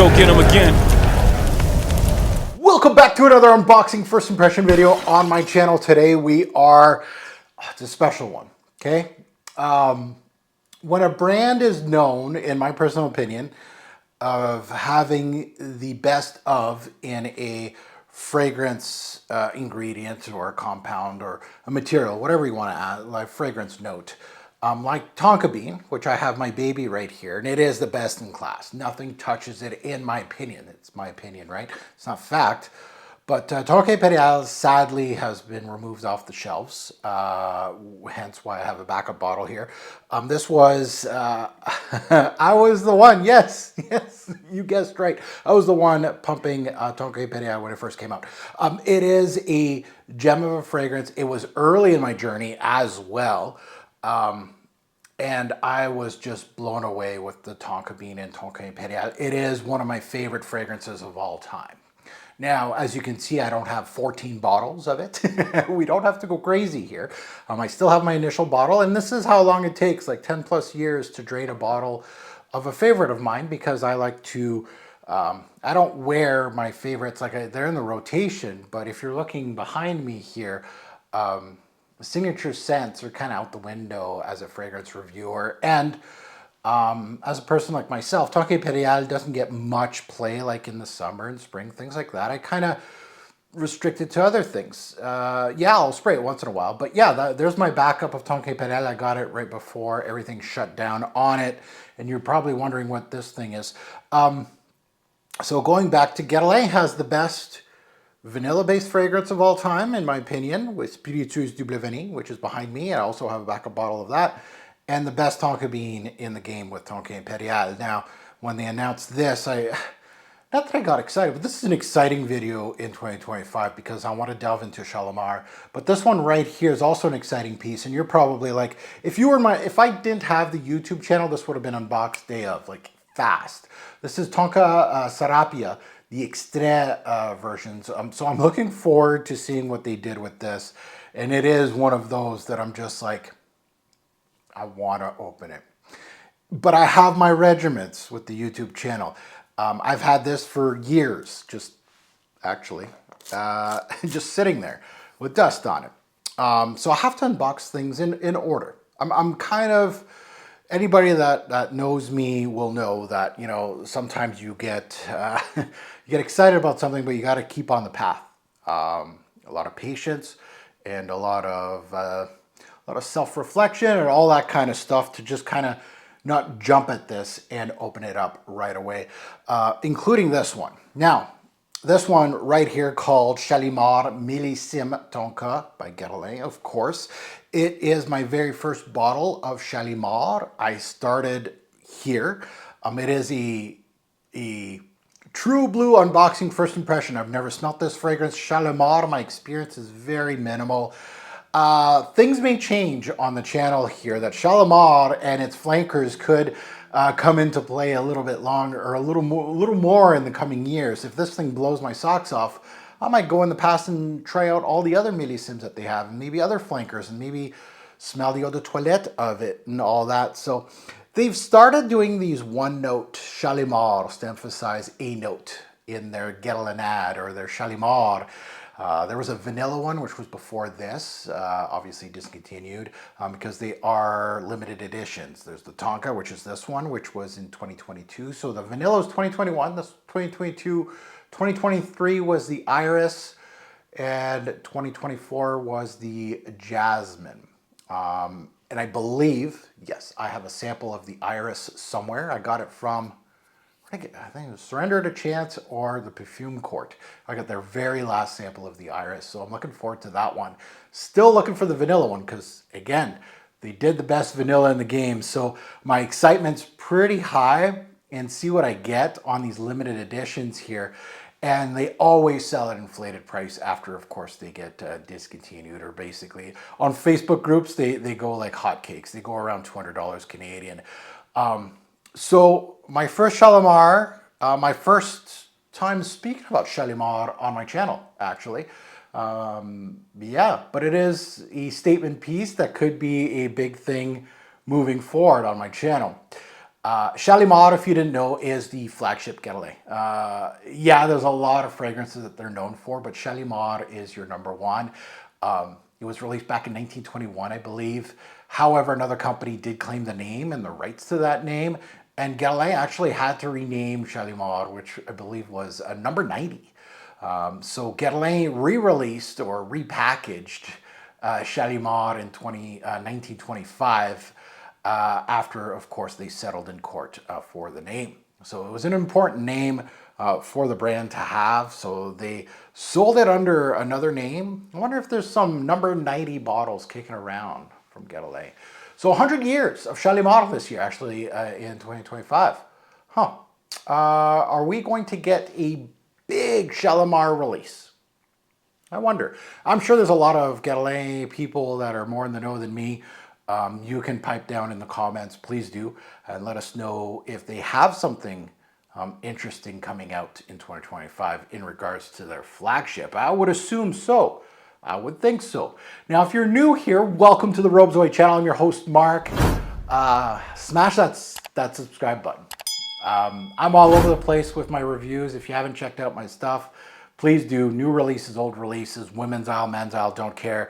go get them again. Welcome back to another unboxing first impression video on my channel. Today it's a special one, okay? When a brand is known, in my personal opinion, of having the best of in a fragrance ingredient or a compound or a material, whatever you want to add, like fragrance note, like Tonka bean, which I have my baby right here, and it is the best in class. Nothing touches it, in my opinion. It's my opinion, right? It's not fact. But Tonka Imperial sadly has been removed off the shelves, hence why I have a backup bottle here. This was, I was the one, yes, you guessed right. I was the one pumping Tonka Imperial when it first came out. It is a gem of a fragrance. It was early in my journey as well. And I was just blown away with the Tonka bean and Tonka Imperial. It is one of my favorite fragrances of all time. Now, as you can see, I don't have 14 bottles of it. We don't have to go crazy here. I still have my initial bottle, and this is how long it takes, like 10 plus years to drain a bottle of a favorite of mine, because I like to, I don't wear my favorites, they're in the rotation, but if you're looking behind me here, signature scents are kind of out the window as a fragrance reviewer. And as a person like myself, Tonka Imperial doesn't get much play like in the summer and spring, things like that. I kind of restrict it to other things. Yeah, I'll spray it once in a while. But yeah, there's my backup of Tonka Imperial. I got it right before everything shut down on it. And you're probably wondering what this thing is. So going back to Guerlain has the best vanilla-based fragrance of all time, in my opinion, with Spiritueuse du Vanille, which is behind me. I also have a backup bottle of that. And the best Tonka bean in the game with Tonka Imperial. Now, when they announced this, not that I got excited, but this is an exciting video in 2025 because I want to delve into Shalimar. But this one right here is also an exciting piece, and you're probably like, if I didn't have the YouTube channel, this would have been unboxed day of, like fast. This is Tonka Serapia, the Extrait versions. So I'm looking forward to seeing what they did with this. And it is one of those that I'm just like, I want to open it. But I have my regiments with the YouTube channel. I've had this for years, just sitting there with dust on it. So I have to unbox things in order. I'm kind of, anybody that knows me will know that, you know, sometimes you get you get excited about something, but you got to keep on the path. A lot of patience and a lot of self-reflection and all that kind of stuff to just kind of not jump at this and open it up right away, including this one. Now, this one right here called Shalimar Millésime Tonka by Guerlain, of course. It is my very first bottle of Shalimar. I started here. It is a true blue unboxing first impression. I've never smelt this fragrance. Shalimar, my experience is very minimal. Things may change on the channel here, that Shalimar and its flankers could come into play a little bit longer, or a little more in the coming years. If this thing blows my socks off, I might go in the past and try out all the other millésimes that they have, and maybe other flankers, and maybe smell the eau de toilette of it and all that. So they've started doing these one-note Shalimars to emphasize a note in their Guerlain ad or their Shalimar. There was a vanilla one, which was before this, obviously discontinued, because they are limited editions. There's the Tonka, which is this one, which was in 2022. So the vanilla was 2021, this 2022. 2023 was the Iris, and 2024 was the Jasmine. And I believe, yes, I have a sample of the Iris somewhere. I got it from, I think it was Surrender to Chance or the Perfume Court. I got their very last sample of the Iris, so I'm looking forward to that one. Still looking for the vanilla one because, again, they did the best vanilla in the game, so my excitement's pretty high, and see what I get on these limited editions here. And they always sell at inflated price after, of course, they get discontinued, or basically on Facebook groups, they go like hotcakes. They go around $200 Canadian. So my first Shalimar, my first time speaking about Shalimar on my channel, actually. Yeah, but it is a statement piece that could be a big thing moving forward on my channel. Shalimar, if you didn't know, is the flagship Guerlain. Yeah, there's a lot of fragrances that they're known for, but Shalimar is your number one. It was released back in 1921, I believe. However, another company did claim the name and the rights to that name, and Guerlain actually had to rename Shalimar, which I believe was number 90. So Guerlain re-released or repackaged Shalimar in 1925 after, of course, they settled in court for the name. So it was an important name for the brand to have. So they sold it under another name. I wonder if there's some number 90 bottles kicking around from Guerlain. So 100 years of Shalimar this year, actually, in 2025. Huh. Are we going to get a big Shalimar release? I wonder. I'm sure there's a lot of Guerlain people that are more in the know than me. You can pipe down in the comments, please do, and let us know if they have something interesting coming out in 2025 in regards to their flagship. I would assume so. I would think so. Now, if you're new here, welcome to the Robezoid channel. I'm your host, Mark. Smash that subscribe button. I'm all over the place with my reviews. If you haven't checked out my stuff, please do. New releases, old releases, women's aisle, men's aisle, don't care.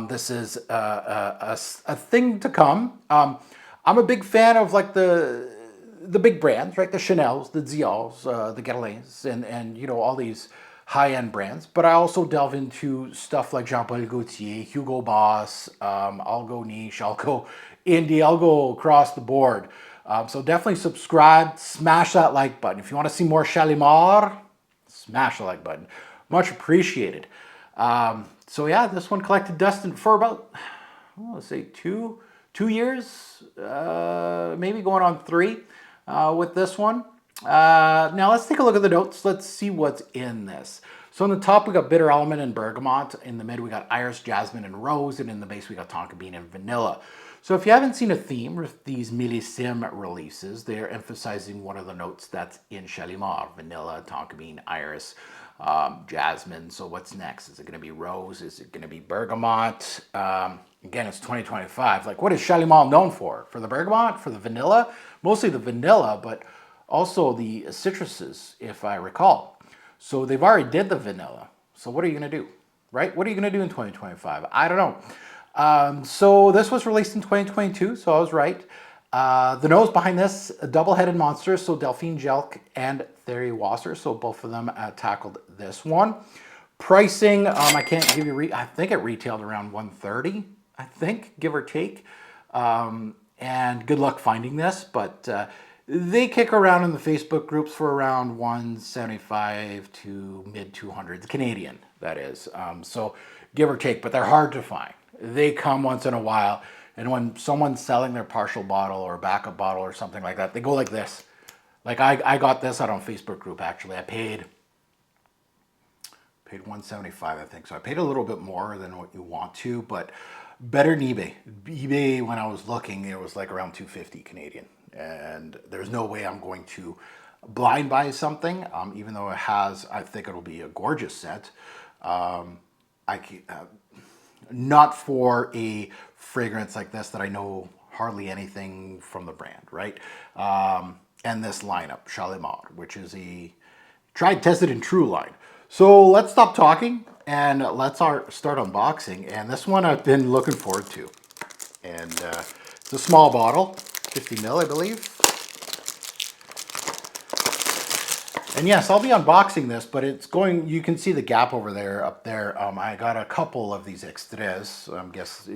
This is a thing to come. I'm a big fan of like the big brands, right? The Chanels, the Diors, the Guerlains, and you know, all these high-end brands. But I also delve into stuff like Jean-Paul Gaultier, Hugo Boss. I'll go niche, I'll go indie, I'll go across the board. So definitely subscribe, smash that like button. If you want to see more Shalimar, smash the like button. Much appreciated. So yeah, this one collected dust for about, let's say two years, maybe going on 3 with this one. Now let's take a look at the notes. Let's see what's in this. So on the top, we got bitter almond and bergamot. In the mid, we got iris, jasmine, and rose. And in the base, we got tonka bean and vanilla. So if you haven't seen a theme with these Millésime releases, they're emphasizing one of the notes that's in Shalimar: vanilla, tonka bean, iris, jasmine. So what's next? Is it going to be rose? Is it going to be bergamot? Again, it's 2025. Like, what is Shalimar known for? For the bergamot? For the vanilla? Mostly the vanilla, but also the citruses, if I recall. So they've already did the vanilla. So what are you going to do? Right? What are you going to do in 2025? I don't know. So this was released in 2022, so I was right. The nose behind this, a double-headed monster, so Delphine Jelk and Thierry Wasser, so both of them tackled this one. Pricing, I can't give you, I think it retailed around 130, I think, give or take. And good luck finding this, but they kick around in the Facebook groups for around 175 to mid 200s, Canadian, that is. So give or take, but they're hard to find. They come once in a while, and when someone's selling their partial bottle or backup bottle or something like that, they go like this. Like I got this out on Facebook group, actually. I paid 175, I think. So I paid a little bit more than what you want to, but better than eBay. eBay, when I was looking, it was like around 250 Canadian. And there's no way I'm going to blind buy something, even though it has, I think it'll be a gorgeous set. Not for a fragrance like this that I know hardly anything from the brand, right? And this lineup, Shalimar, which is a tried, tested, and true line. So let's stop talking and let's start unboxing. And this one I've been looking forward to. And it's a small bottle, 50 ml, I believe. And yes, I'll be unboxing this, but it's going, you can see the gap over there, up there. I got a couple of these extraits. I guess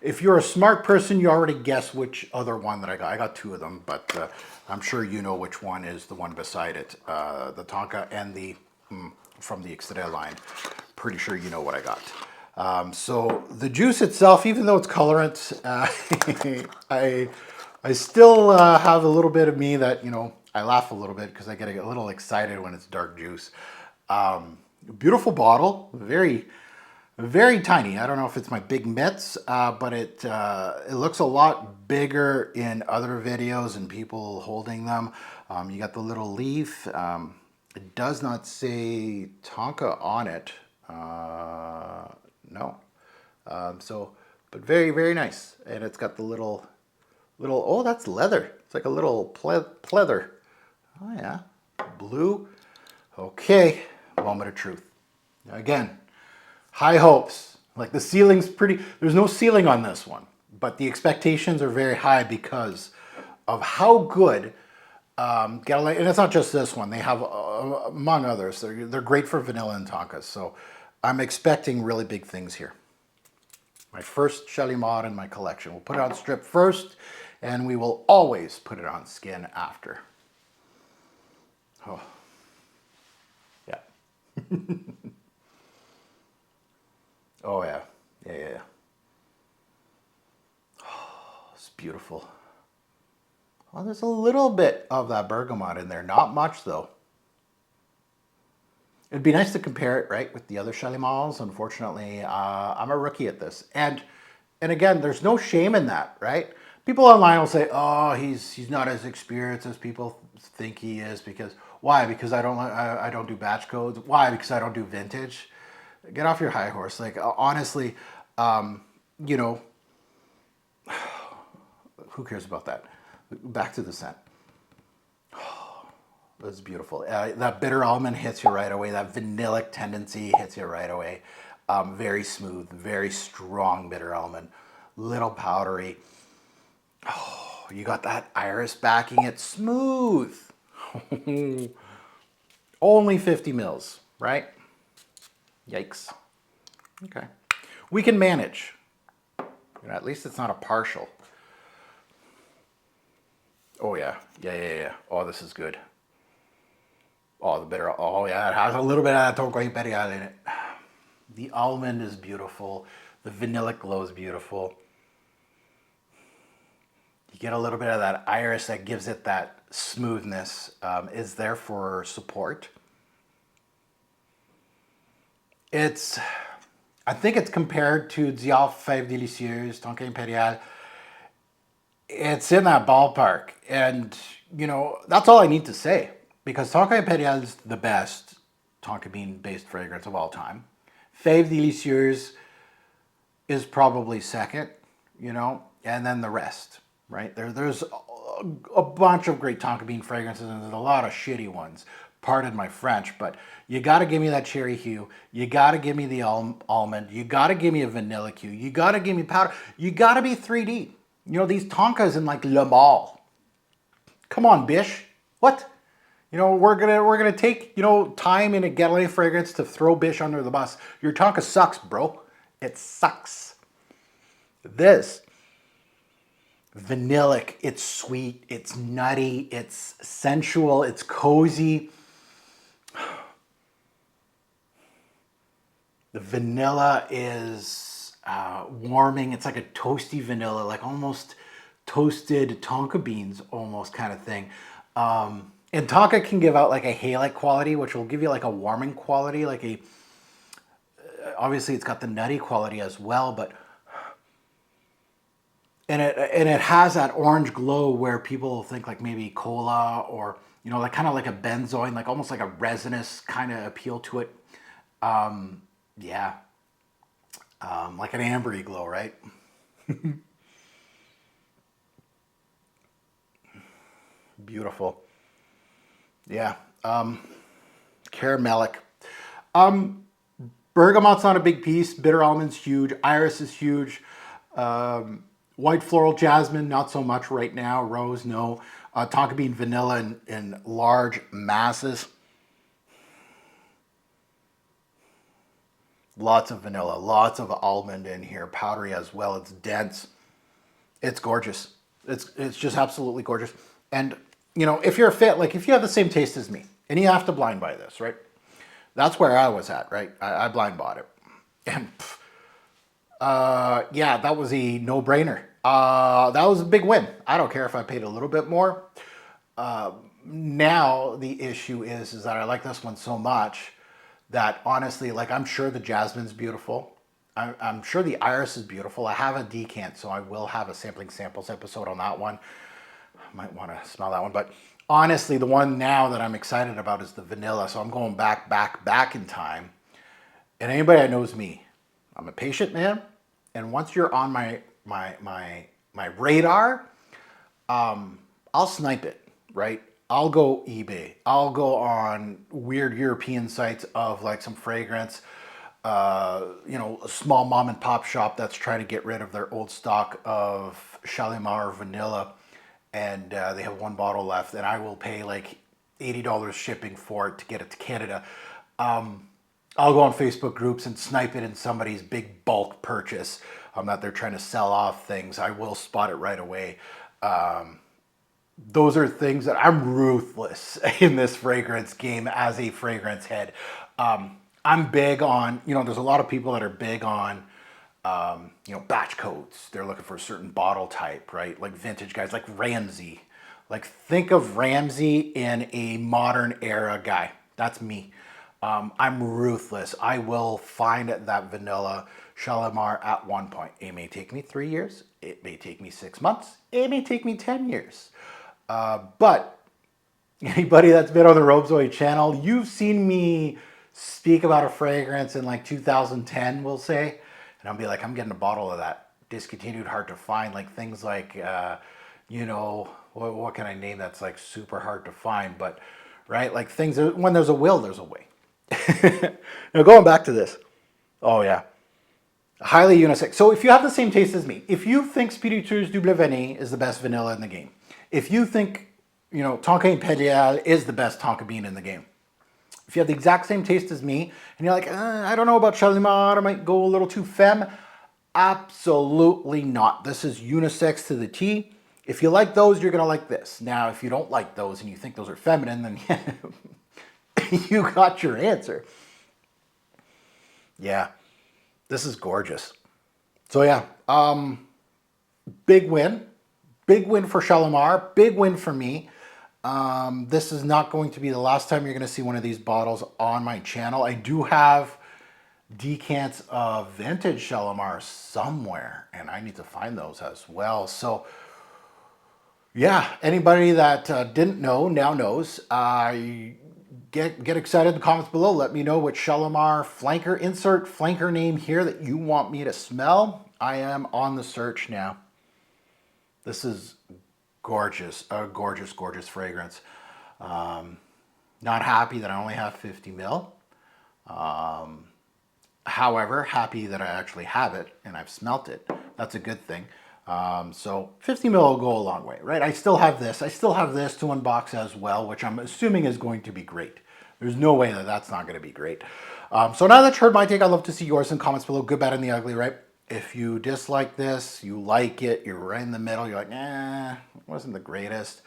if you're a smart person, you already guess which other one that I got. I got 2 of them, but I'm sure you know which one is the one beside it. The Tonka and the, from the Extrait line. Pretty sure you know what I got. So the juice itself, even though it's colorant, I still have a little bit of me that, you know, I laugh a little bit because I get a little excited when it's dark juice. Beautiful bottle, very, very tiny. I don't know if it's my big mitts, but it looks a lot bigger in other videos and people holding them. You got the little leaf. It does not say Tonka on it. No. But very, very nice. And it's got the little Little, oh, that's leather. It's like a little pleather. Oh yeah, blue. Okay, moment of truth. Again, high hopes. Like the ceiling's pretty, there's no ceiling on this one, but the expectations are very high because of how good Guerlain, and it's not just this one. They have, among others, they're great for vanilla and tonkas. So I'm expecting really big things here. My first Shalimar in my collection. We'll put it on strip first, and we will always put it on skin after. Oh, yeah. Oh yeah, yeah. Oh, it's beautiful. Well, there's a little bit of that bergamot in there. Not much though. It'd be nice to compare it, right, with the other Shalimars. Unfortunately, I'm a rookie at this, and again, there's no shame in that, right? People online will say, "Oh, he's not as experienced as people think he is." Because why? Because I don't do batch codes. Why? Because I don't do vintage. Get off your high horse. Like honestly, you know, who cares about that? Back to the scent. That's beautiful. That bitter almond hits you right away. That vanillic tendency hits you right away. Very smooth, very strong bitter almond. Little powdery. Oh, you got that iris backing it. Smooth. Only 50 mils, right? Yikes. Okay. We can manage. At least it's not a partial. Oh yeah. Yeah. Oh, this is good. Oh, the bitter. Oh, yeah, it has a little bit of that Tonka Imperial in it. The almond is beautiful. The vanilla glow is beautiful. You get a little bit of that iris that gives it that smoothness. Is there for support. I think it's compared to Dior Fève Délicieuse, Tonka Imperial. It's in that ballpark. And, you know, that's all I need to say. Because Tonka Imperial is the best tonka bean-based fragrance of all time. Fève Délicieuse is probably second, you know, and then the rest, right? There's a bunch of great tonka bean fragrances, and there's a lot of shitty ones. Pardon my French, but you got to give me that cherry hue. You got to give me the almond. You got to give me a vanilla hue. You got to give me powder. You got to be 3D. You know, these tonkas in like Le Mall. Come on, bish. What? You know, we're gonna take, you know, time in a Guerlain fragrance to throw bish under the bus. Your tonka sucks, bro. It sucks. This vanillic, it's sweet, it's nutty, it's sensual, it's cozy. The vanilla is warming. It's like a toasty vanilla, like almost toasted tonka beans, almost kind of thing. And tonka can give out like a hay-like quality, which will give you like a warming quality, like a, obviously it's got the nutty quality as well, but, and it has that orange glow where people think like maybe cola or, you know, like kind of like a benzoin, like almost like a resinous kind of appeal to it. Yeah. Like an ambery glow, right? Beautiful. Yeah. Caramelic. Bergamot's not a big piece. Bitter almond's huge. Iris is huge. White floral jasmine, not so much right now. Rose, no. Tonka bean vanilla in large masses. Lots of vanilla, lots of almond in here. Powdery as well. It's dense. It's gorgeous. It's just absolutely gorgeous. And, you know, if you're a fit, like if you have the same taste as me, and you have to blind buy this, right? That's where I was at, right? I blind bought it. And yeah, that was a no-brainer. That was a big win. I don't care if I paid a little bit more. Now the issue is that I like this one so much that honestly, like I'm sure the jasmine's beautiful. I'm sure the iris is beautiful. I have a decant, so I will have a sampling samples episode on that one. I might want to smell that one, but honestly, the one now that I'm excited about is the vanilla. So I'm going back in time. And anybody that knows me, I'm a patient man. And once you're on my radar, I'll snipe it, right? I'll go eBay. I'll go on weird European sites of like some fragrance, you know, a small mom and pop shop that's trying to get rid of their old stock of Shalimar vanilla, and they have one bottle left, and I will pay like $80 shipping for it to get it to Canada. I'll go on Facebook groups and snipe it in somebody's big bulk purchase that they're trying to sell off things. I will spot it right away. Those are things that I'm ruthless in this fragrance game as a fragrance head. I'm big on, you know, there's a lot of people that are big on, you know, batch codes. They're looking for a certain bottle type, right? Like vintage guys like Ramsey. Like think of Ramsey in a modern era guy. That's me. I'm ruthless. I will find that vanilla Shalimar at one point. It may take me 3 years. It may take me 6 months. It may take me 10 years. But anybody that's been on the Robezoid channel, you've seen me speak about a fragrance in like 2010, we'll say. And I'll be like, I'm getting a bottle of that. Discontinued, hard to find. Like things like, you know, what can I name that's like super hard to find? But, right, like things, when there's a will, there's a way. Now going back to this. Oh yeah. Highly unisex. So if you have the same taste as me, if you think Spiritueuse Double Vanille is the best vanilla in the game, if you think, you know, Tonka Imperial is the best Tonka bean in the game, if you have the exact same taste as me, and you're like, I don't know about Shalimar, I might go a little too femme, absolutely not. This is unisex to the T. If you like those, you're going to like this. Now, if you don't like those and you think those are feminine, then you got your answer. Yeah, this is gorgeous. So yeah, big win. Big win for Shalimar. Big win for me. This is not going to be the last time you're going to see one of these bottles on my channel. I do have decants of vintage Shalimar somewhere, and I need to find those as well. So yeah, anybody that didn't know now knows. Get excited in the comments below. Let me know what Shalimar flanker, insert flanker name here that you want me to smell. I am on the search now. This is gorgeous, a gorgeous, gorgeous fragrance. Not happy that I only have 50 mil. However, happy that I actually have it and I've smelt it. That's a good thing. So 50 mil will go a long way, right? I still have this. I still have this to unbox as well, which I'm assuming is going to be great. There's no way that that's not going to be great. So now that you heard my take, I'd love to see yours in comments below. Good, bad, and the ugly, right? If you dislike this, you like it, you're right in the middle, you're like, it wasn't the greatest.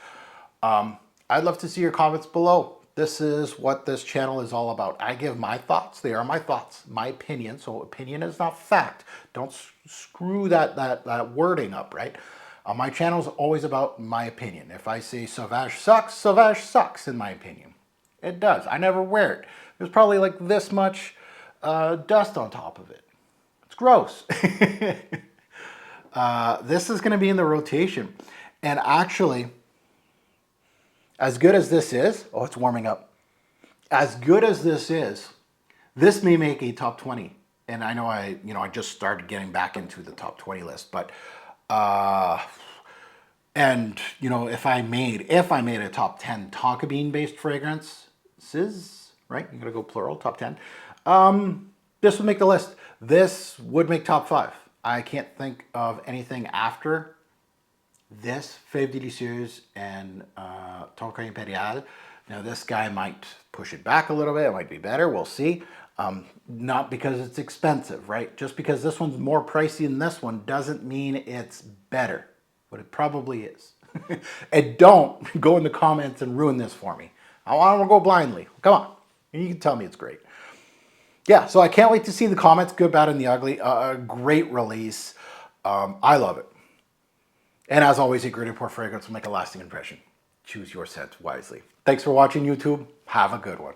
I'd love to see your comments below. This is what this channel is all about. I give my thoughts. They are my thoughts, my opinion. So opinion is not fact. Don't screw that wording up, right? My channel is always about my opinion. If I say Sauvage sucks in my opinion. It does. I never wear it. There's probably like this much dust on top of it. It's gross. This is going to be in the rotation. And actually, as good as this is, oh, it's warming up. As good as this is, this may make a top 20. And I know I just started getting back into the top 20 list, but and you know, if I made a top 10 Tonka bean based fragrances, right? You gotta go plural, top 10. This would make the list. This would make top 5. I can't think of anything after this, Fève Délicieuse and Tonka Imperial. Now this guy might push it back a little bit. It might be better. We'll see. Not because it's expensive, right? Just because this one's more pricey than this one doesn't mean it's better, but it probably is. And don't go in the comments and ruin this for me. I want to go blindly. Come on. You can tell me it's great. Yeah, so I can't wait to see the comments, good, bad, and the ugly. A great release. I love it. And as always, a great import fragrance will make a lasting impression. Choose your scent wisely. Thanks for watching, YouTube. Have a good one.